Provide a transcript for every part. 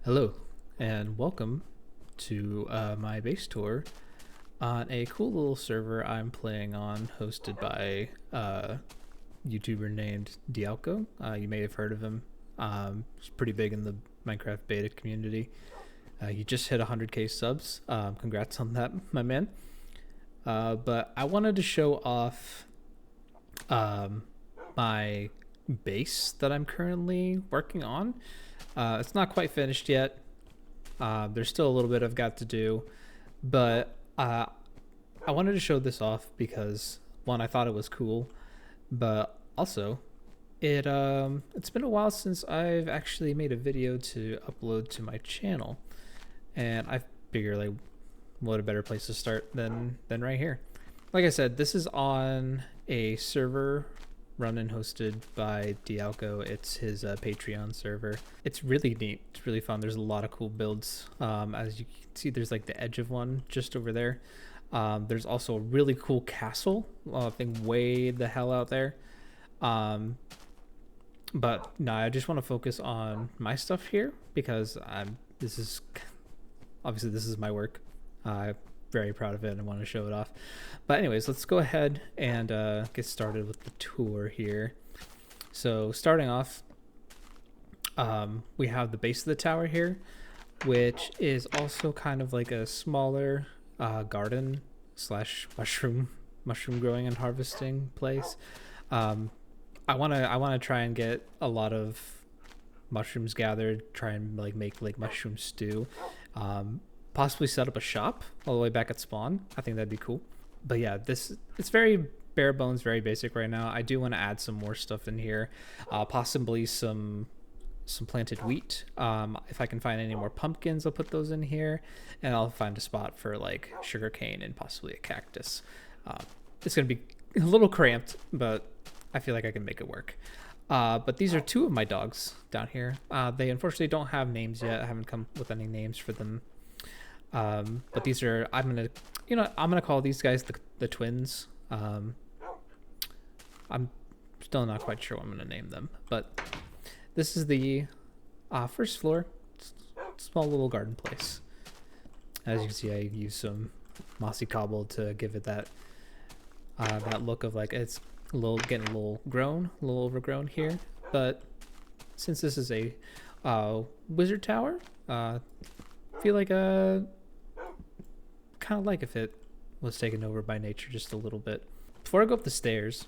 Hello, and welcome to my base tour on a cool little server I'm playing on, hosted by a YouTuber named Dialko. You may have heard of him. He's pretty big in the Minecraft beta community. He just hit 100k subs. Congrats on that, my man. But I wanted to show off um, my base that I'm currently working on. It's not quite finished yet. There's still a little bit I've got to do, but I wanted to show this off because one, I thought it was cool, but also it's been a while since I've actually made a video to upload to my channel, and I figure like what a better place to start than right here. Like I said, this is on a server run and hosted by Dialko. It's his Patreon server. It's really neat. It's really fun. There's a lot of cool builds. As you can see, there's like the edge of one just over there. There's also a really cool castle, I think way the hell out there. But no, I just want to focus on my stuff here because this is obviously this is my work. I'm very proud of it and I want to show it off. But anyways, let's go ahead and get started with the tour here. So starting off, we have the base of the tower here, which is also kind of like a smaller garden slash mushroom growing and harvesting place. I wanna try and get a lot of mushrooms gathered, try and like make like mushroom stew. Possibly set up a shop all the way back at spawn. I think that'd be cool. But yeah, it's very bare bones, very basic right now. I do want to add some more stuff in here, possibly some planted wheat. If I can find any more pumpkins, I'll put those in here, and I'll find a spot for like sugarcane and possibly a cactus. It's gonna be a little cramped, but I feel like I can make it work. But these are two of my dogs down here. They unfortunately don't have names yet. I haven't come with any names for them. But these are, I'm gonna call these guys the twins. I'm still not quite sure what I'm gonna name them, but this is the first floor. Small little garden place. As you can see, I use some mossy cobble to give it that look of like it's getting a little overgrown here. But since this is a wizard tower, I feel like kind of like if it was taken over by nature just a little bit. Before I go up the stairs,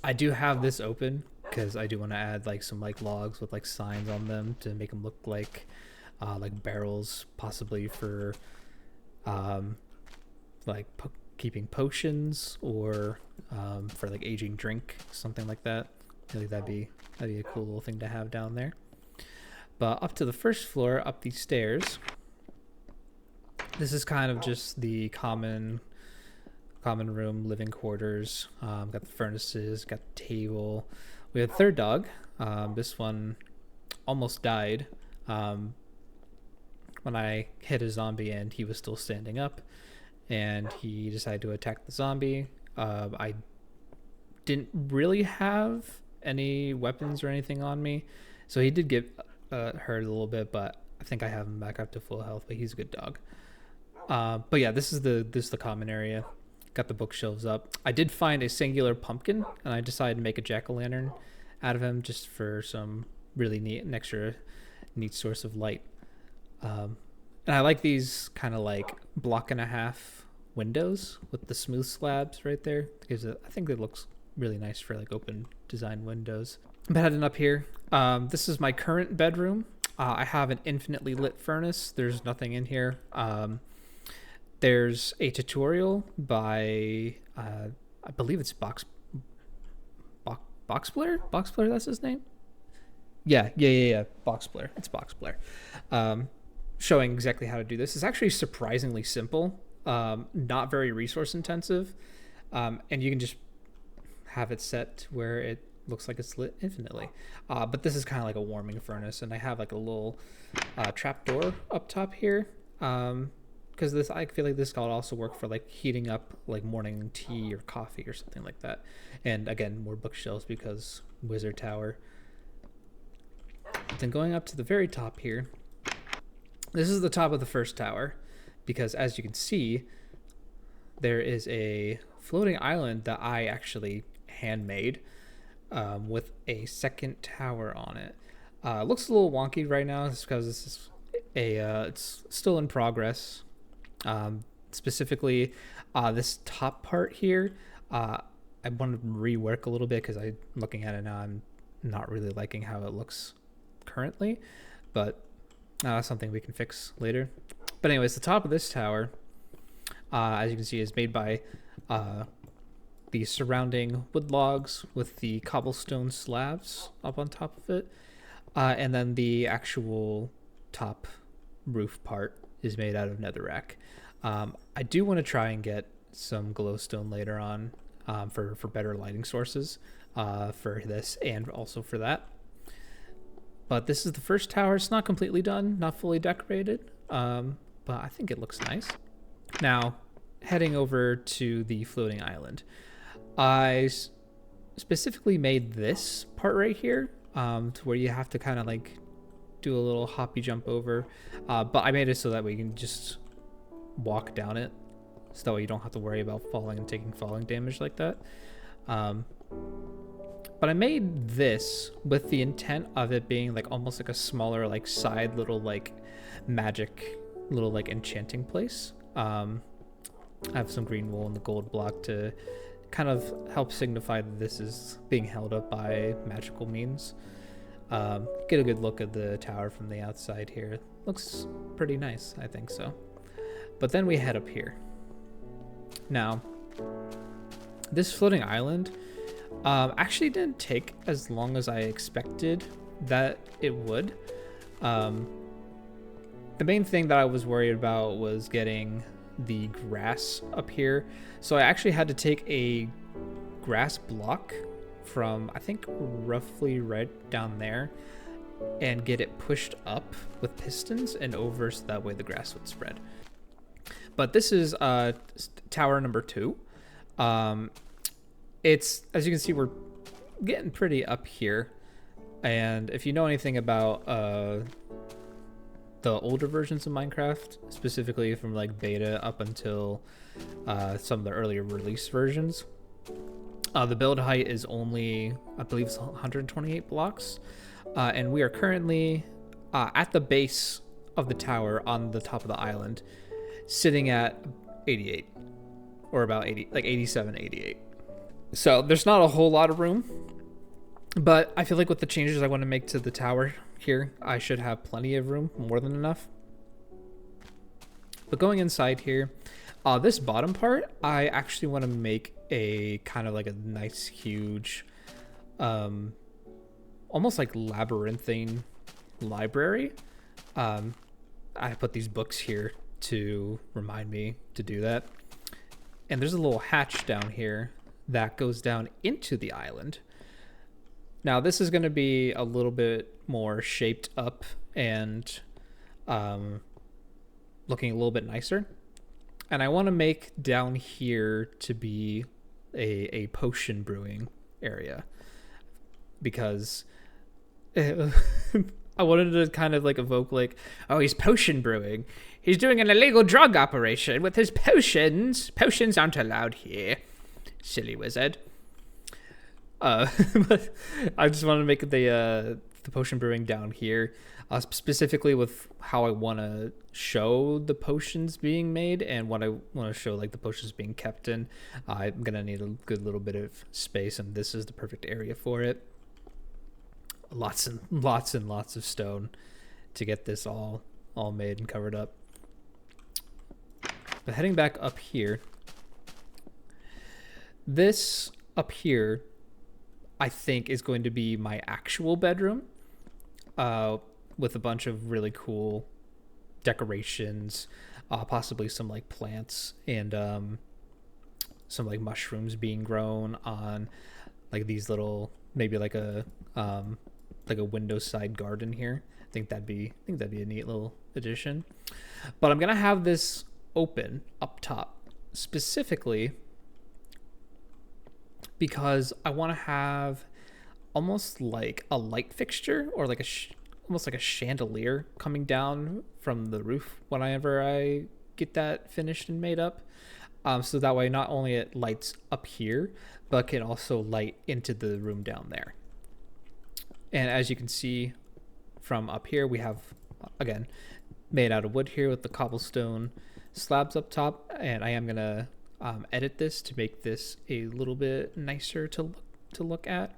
I do have this open because I do want to add like some like logs with like signs on them to make them look like barrels, possibly for keeping potions or for like aging drink, something like that. I feel like that'd be a cool little thing to have down there. But up to the first floor, up these stairs, this is kind of just the common room, living quarters. Got the furnaces, got the table. We have a third dog. This one almost died when I hit a zombie and he was still standing up, and he decided to attack the zombie. I didn't really have any weapons or anything on me, so he did get hurt a little bit, but I think I have him back up to full health. But he's a good dog. But yeah, this is the common area. Got the bookshelves up. I did find a singular pumpkin, and I decided to make a jack-o'-lantern out of him just for some really neat, an extra neat source of light. And I like these kind of like block and a half windows with the smooth slabs right there. Because I think it looks really nice for like open design windows. I'm heading up here. This is my current bedroom. I have an infinitely lit furnace. There's nothing in here. There's a tutorial by I believe it's BoxBlair. BoxBlair, that's his name. Yeah. BoxBlair. It's BoxBlair. Showing exactly how to do this. It's actually surprisingly simple. Not very resource intensive, and you can just have it set to where it looks like it's lit infinitely. But this is kind of like a warming furnace, and I have like a little trap door up top here. Because this, I feel like this could also work for like heating up like morning tea or coffee or something like that. And again, more bookshelves because wizard tower. Then going up to the very top here, This is the top of the first tower, because as you can see, there is a floating island that I actually handmade, with a second tower on it. It looks a little wonky right now just because this is it's still in progress. Specifically, this top part here, I want to rework a little bit because I'm looking at it now. I'm not really liking how it looks currently, but something we can fix later. But anyways, the top of this tower, as you can see, is made by the surrounding wood logs with the cobblestone slabs up on top of it. And then the actual top roof part is made out of netherrack. I do want to try and get some glowstone later on, for better lighting sources, for this and also for that. But this is the first tower. It's not completely done, not fully decorated, but I think it looks nice. Now, heading over to the floating island. I specifically made this part right here, to where you have to kind of like do a little hoppy jump over. But I made it so that we can just walk down it, so that way you don't have to worry about falling and taking falling damage like that. But I made this with the intent of it being like almost like a smaller like side little like magic little like enchanting place. I have some green wool and the gold block to kind of help signify that this is being held up by magical means. Get a good look at the tower from the outside here. Looks pretty nice, I think so. But then we head up here. Now, this floating island actually didn't take as long as I expected that it would. The main thing that I was worried about was getting the grass up here. So I actually had to take a grass block from, I think, roughly right down there and get it pushed up with pistons and over so that way the grass would spread. But this is tower number 2. It's, as you can see, we're getting pretty up here. And if you know anything about the older versions of Minecraft, specifically from like beta up until some of the earlier release versions, the build height is only, I believe it's 128 blocks. And we are currently at the base of the tower on the top of the island, sitting at 88, or about 80, like 87, 88. So there's not a whole lot of room, but I feel like with the changes I want to make to the tower here, I should have plenty of room, more than enough. But going inside here, this bottom part, I actually want to make a kind of like a nice, huge, almost like labyrinthine library. I put these books here to remind me to do that. And there's a little hatch down here that goes down into the island. Now this is going to be a little bit more shaped up and looking a little bit nicer. And I want to make down here to be a potion brewing area, because I wanted to kind of like evoke like, oh, he's potion brewing. He's doing an illegal drug operation with his potions. Potions aren't allowed here. Silly wizard. But I just want to make the potion brewing down here, specifically with how I want to show the potions being made and what I want to show like the potions being kept in. I'm gonna need a good little bit of space, and this is the perfect area for it. Lots and lots and lots of stone to get this all made and covered up. But heading back up here, this up here I think is going to be my actual bedroom, with a bunch of really cool decorations, possibly some like plants and some like mushrooms being grown on like these little, maybe like a window side garden here. I think that'd be a neat little addition. But I'm gonna have this open up top specifically because I want to have almost like a light fixture, or like almost like a chandelier coming down from the roof whenever I get that finished and made up. So that way not only it lights up here, but can also light into the room down there. And as you can see from up here, we have, again, made out of wood here with the cobblestone slabs up top. And I am going to edit this to make this a little bit nicer to look at.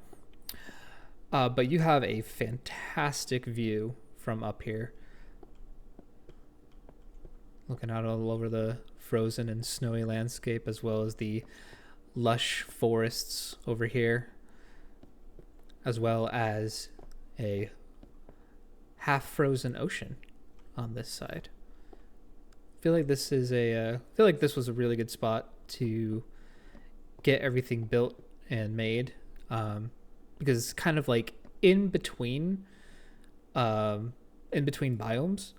But you have a fantastic view from up here. Looking out all over the frozen and snowy landscape, as well as the lush forests over here, as well as a half-frozen ocean on this side. I feel like this is was a really good spot to get everything built and made, because it's kind of like in between biomes.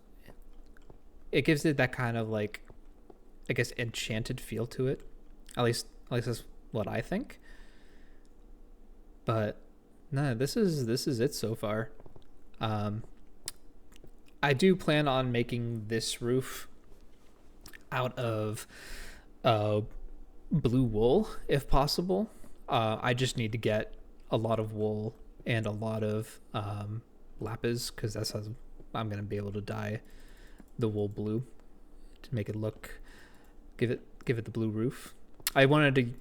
It gives it that kind of like, I guess, enchanted feel to it. At least that's what I think. But no, this is it so far. I do plan on making this roof out of blue wool if possible. I just need to get a lot of wool and a lot of lapis, because that's how I'm gonna be able to dye the wool blue to make it look, give it the blue roof. I wanted to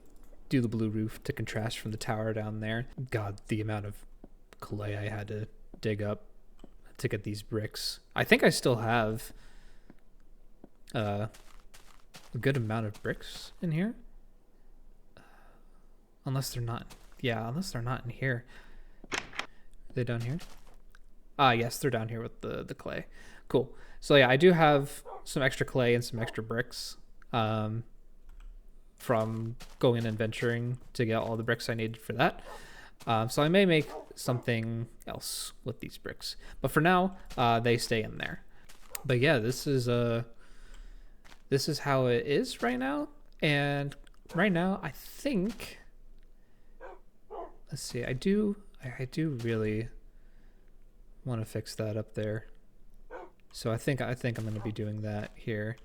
do the blue roof to contrast from the tower down there. God, the amount of clay I had to dig up to get these bricks. I think I still have a good amount of bricks in here, unless they're not. Yeah, unless they're not in here. Are they down here? Yes, they're down here with the clay. Cool. So yeah, I do have some extra clay and some extra bricks from going and venturing to get all the bricks I needed for that. So I may make something else with these bricks, but for now, they stay in there. But yeah, this is how it is right now. And right now, I think, let's see, I do really want to fix that up there. So I think I'm going to be doing that here.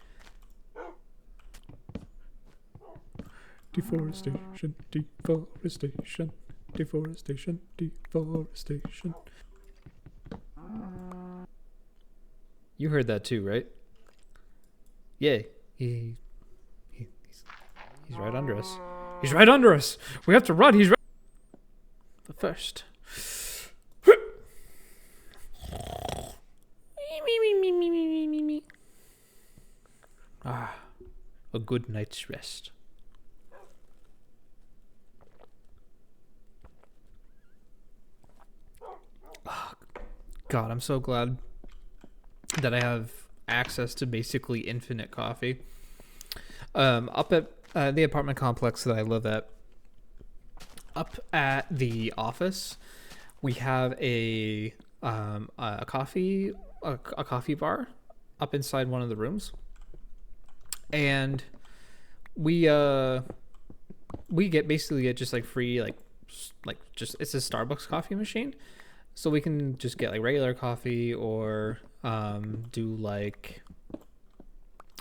Deforestation, deforestation, deforestation, deforestation. You heard that too, right? Yeah, he's right under us. He's right under us. We have to run. He's right. But first. A good night's rest. Oh, God, I'm so glad that I have access to basically infinite coffee. Up at the apartment complex that I live at, up at the office, we have a coffee bar up inside one of the rooms, and we get just like free like just, it's a Starbucks coffee machine, so we can just get like regular coffee or do like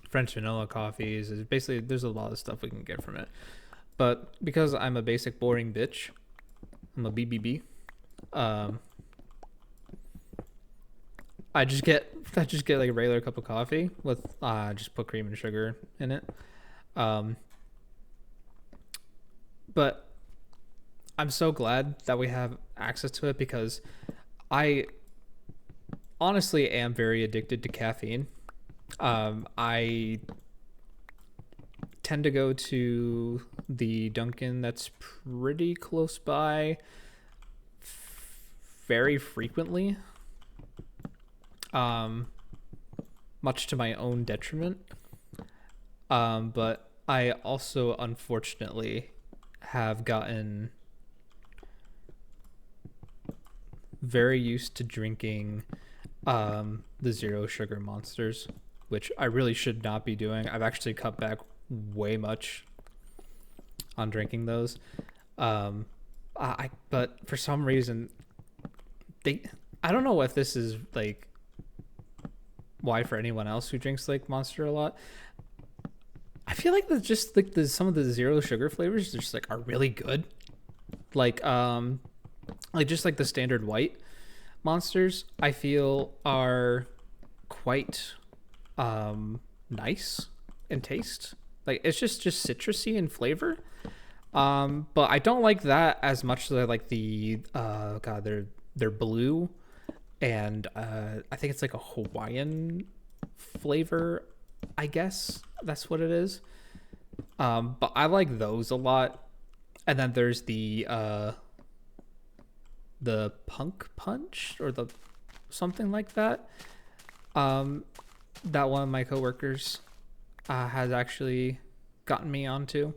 French vanilla coffees. It's basically, there's a lot of stuff we can get from it. But because I'm a basic boring bitch, I'm a BBB. I just get like a regular cup of coffee with just put cream and sugar in it. But I'm so glad that we have access to it, because I honestly am very addicted to caffeine. I tend to go to the Dunkin' that's pretty close by very frequently, much to my own detriment. But I also unfortunately have gotten very used to drinking the zero sugar monsters, which I really should not be doing. I've actually cut back way much on drinking those. But for some reason, I don't know if this is like why for anyone else who drinks like Monster a lot. I feel like just like some of the zero sugar flavors just like are really good. Like just like the standard white Monsters, I feel are quite nice in taste. Like it's just citrusy in flavor. But I don't like that as much as I like the God, they're blue, and I think it's like a Hawaiian flavor. I guess that's what it is. But I like those a lot. And then there's the Punk Punch or the something like that. That one of my coworkers has actually gotten me onto,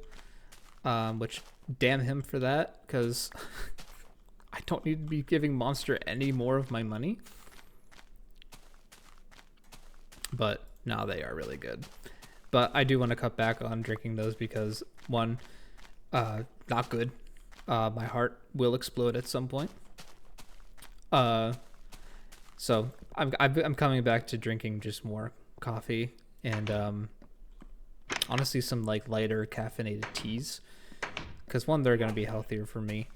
which damn him for that, because I don't need to be giving Monster any more of my money. But no, they are really good. But I do want to cut back on drinking those because one, not good. My heart will explode at some point. So I'm coming back to drinking just more coffee and honestly some like lighter caffeinated teas, because one, they're gonna be healthier for me,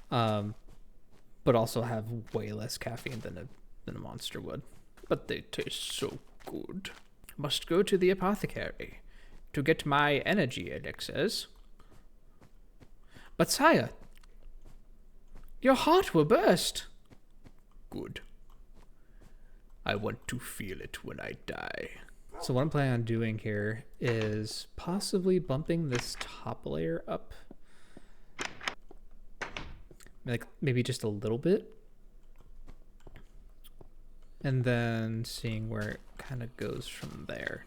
but also have way less caffeine than a Monster would. But they taste so good. Must go to the apothecary to get my energy elixirs. But sire, your heart will burst. Good. I want to feel it when I die. So what I'm planning on doing here is possibly bumping this top layer up, like maybe just a little bit, and then seeing where it kind of goes from there.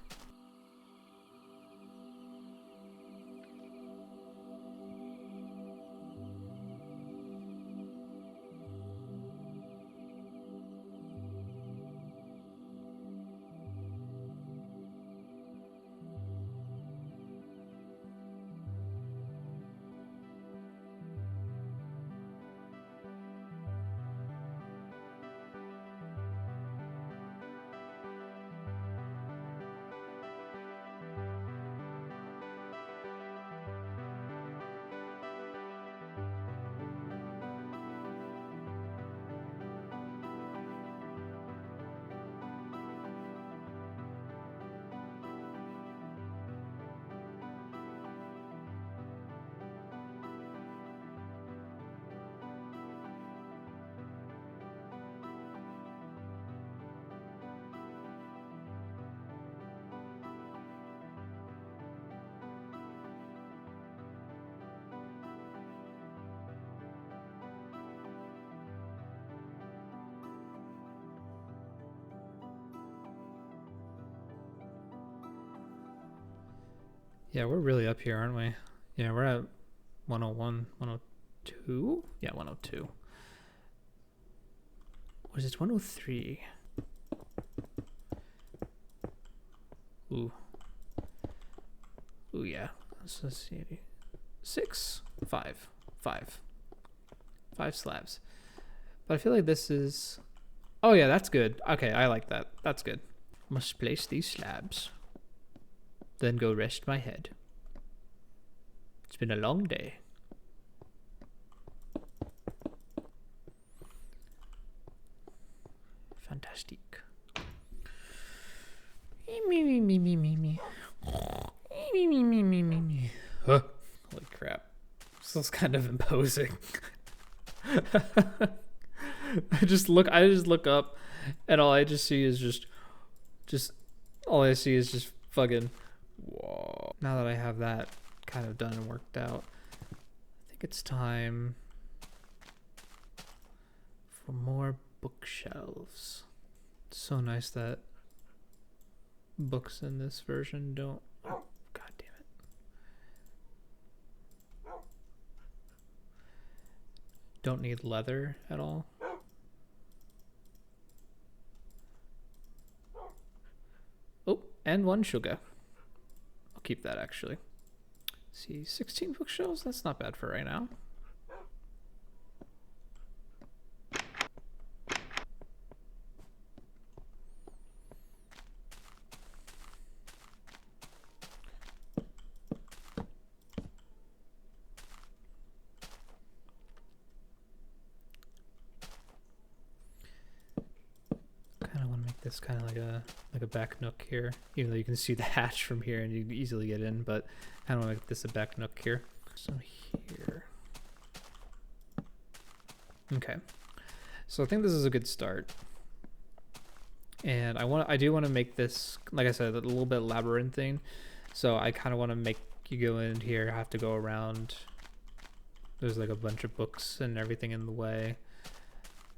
Yeah, we're really up here, aren't we? Yeah, we're at 101, 102? Yeah, 102. What is it, 103? Ooh. Ooh, yeah. Let's see. 6? 5. 5. 5 slabs. But I feel like this is... Oh, yeah, that's good. Okay, I like that. That's good. Must place these slabs. Then go rest my head. It's been a long day. Fantastic. Me. Huh. Holy crap. This is kind of imposing. I just look up and all I just see is just all I see is just fucking whoa. Now that I have that kind of done and worked out, I think it's time for more bookshelves. It's so nice that books in this version don't... Oh, God damn it. Don't need leather at all. Oh, and 1 sugar. I'll keep that actually. See, 16 bookshelves? That's not bad for right now. make this kind of like a back nook here, even though you can see the hatch from here and you can easily get in, but I kind of want to make this a back nook here. So here. Okay. So I think this is a good start. And I do want to make this, like I said, a little bit labyrinthine. So I kind of want to make you go in here, have to go around. There's like a bunch of books and everything in the way.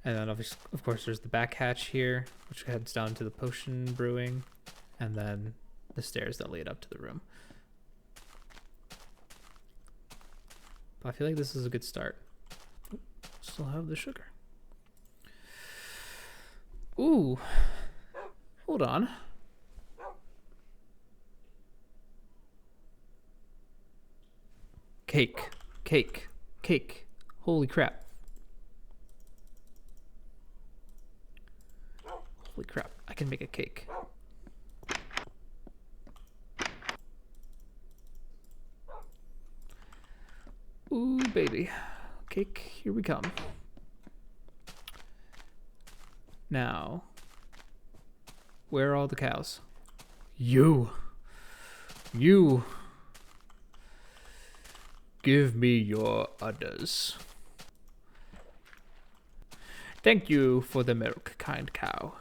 And then of course there's the back hatch here, which heads down to the potion brewing, and then the stairs that lead up to the room. But I feel like this is a good start. Still have the sugar. Ooh, hold on. Cake, cake, cake. Holy crap. Holy crap, I can make a cake. Ooh, baby. Cake, here we come. Now, where are all the cows? You. Give me your udders. Thank you for the milk, kind cow.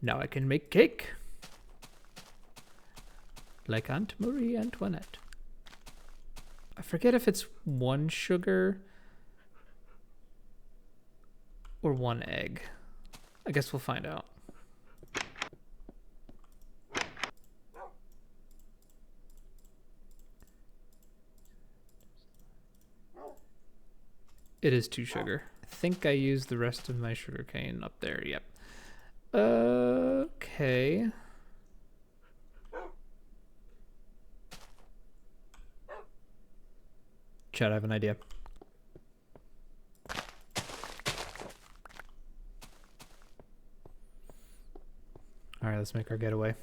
Now I can make cake. Like Aunt Marie Antoinette. I forget if it's 1 sugar or 1 egg. I guess we'll find out. It is 2 sugar. I think I used the rest of my sugar cane up there. Yep. Okay. Chad, I have an idea. All right, let's make our getaway.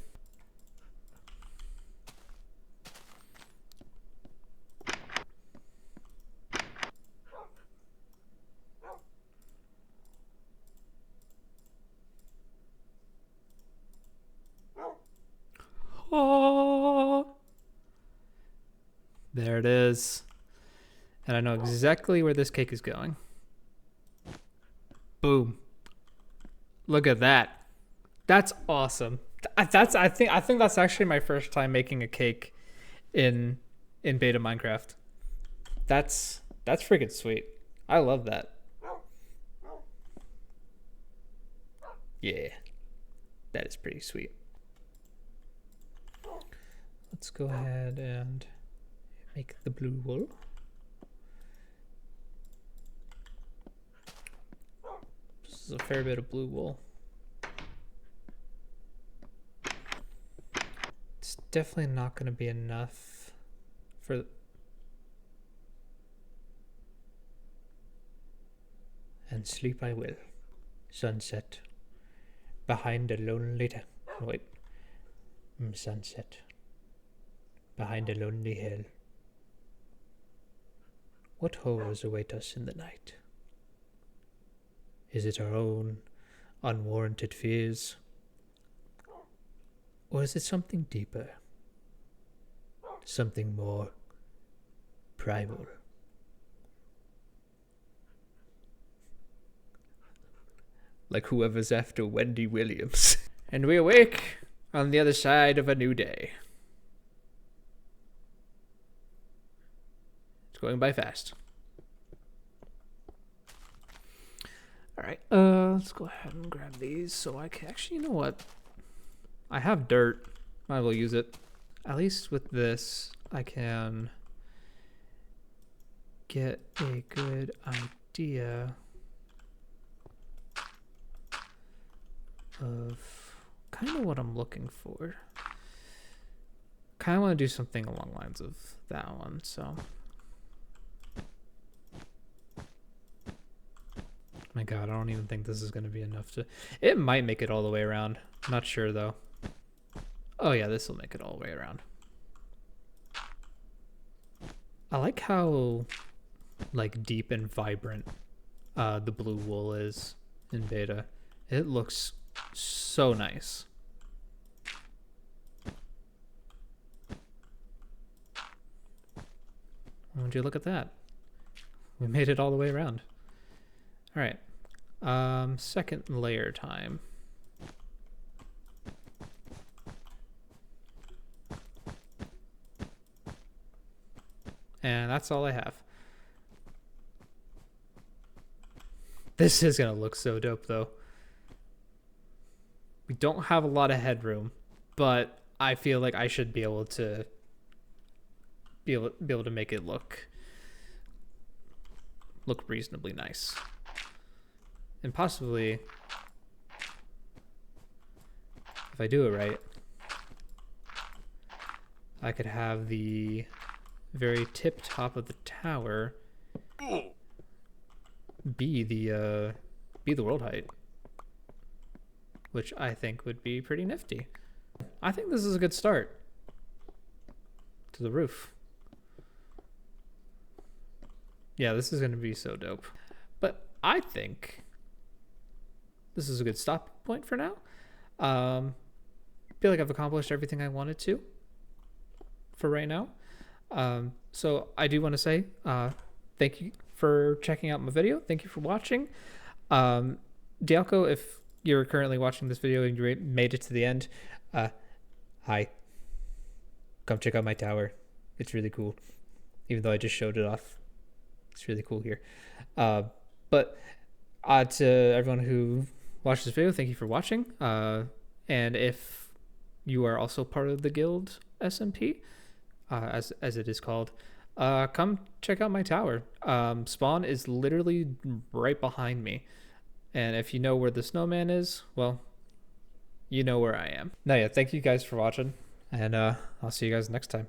Oh, there it is. And I know exactly where this cake is going. Boom. Look at that. That's awesome. I think that's actually my first time making a cake in beta Minecraft. That's freaking sweet. I love that. Yeah. That is pretty sweet. Let's go ahead and make the blue wool. This is a fair bit of blue wool. It's definitely not going to be enough for... And sleep I will. Sunset. Behind a lonely... Wait. Sunset. Behind a lonely hill. What horrors await us in the night? Is it our own unwarranted fears? Or is it something deeper? Something more primal? Like whoever's after Wendy Williams. And we awake on the other side of a new day. It's going by fast. Alright, let's go ahead and grab these so I can... Actually, you know what? I have dirt. Might as well use it. At least with this, I can get a good idea of kind of what I'm looking for. Kind of want to do something along the lines of that one, so... My god, I don't even think this is going to be enough to... It might make it all the way around. Not sure, though. Oh, yeah, this will make it all the way around. I like how, like, deep and vibrant the blue wool is in beta. It looks so nice. Would you look at that? We made it all the way around. All right. Second layer time. And that's all I have. This is gonna look so dope though. We don't have a lot of headroom, but I feel like I should be able to make it look reasonably nice. And possibly, if I do it right, I could have the very tip top of the tower be the world height, which I think would be pretty nifty. I think this is a good start to the roof. Yeah, this is going to be so dope. But I think this is a good stopping point for now. Feel like I've accomplished everything I wanted to for right now. So I do want to say thank you for checking out my video. Thank you for watching. Dialko, if you're currently watching this video and you made it to the end, hi. Come check out my tower. It's really cool. Even though I just showed it off. It's really cool here. But to everyone who watched this video, thank you for watching. And if you are also part of the guild SMP, as it is called, come check out my tower. Spawn is literally right behind me. And if you know where the snowman is, well, you know where I am. Now, yeah, thank you guys for watching. And I'll see you guys next time.